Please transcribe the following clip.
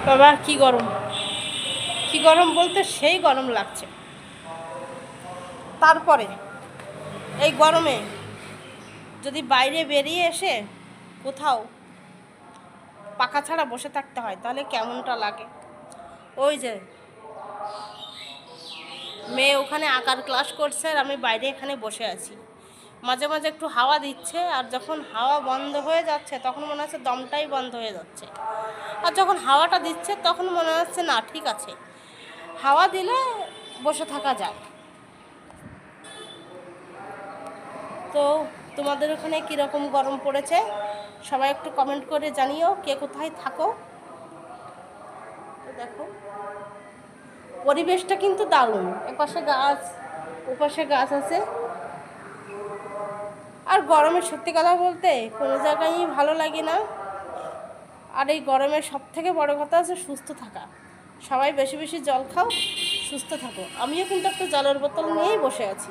বাবা কি গরম, কি গরম বলতে সেই গরম লাগছে। তারপরে এই গরমে যদি বাইরে বেরিয়ে এসে কোথাও পাখা ছাড়া বসে থাকতে হয় তাহলে কেমনটা লাগে। ওই যে মেয়ে ওখানে আঁকার ক্লাস করছে আর আমি বাইরে এখানে বসে আছি, মাঝে মাঝে একটু হাওয়া দিচ্ছে, আর যখন হাওয়া বন্ধ হয়ে যাচ্ছে তখন মনে হচ্ছে দমটাই বন্ধ হয়ে যাচ্ছে, আর যখন হাওয়াটা দিচ্ছে তখন মনে হচ্ছে না ঠিক আছে, হাওয়া দিলে বসে থাকা যায়। তো তোমাদের ওখানে কীরকম গরম পড়েছে সবাই একটু কমেন্ট করে জানিও, কে কোথায় থাকো। তো দেখো পরিবেশটা কিন্তু দারুণ, এপাশে গাছ ওপাশে গাছ আছে। আর গরমে সত্যি কথা বলতে কোনো জায়গায় ভালো লাগে না। আর এই গরমের সব থেকে বড় কথা আছে সুস্থ থাকা। সবাই বেশি বেশি জল খাও, সুস্থ থাকো। আমিও কিন্তু একটা জলের বোতল নিয়েই বসে আছি।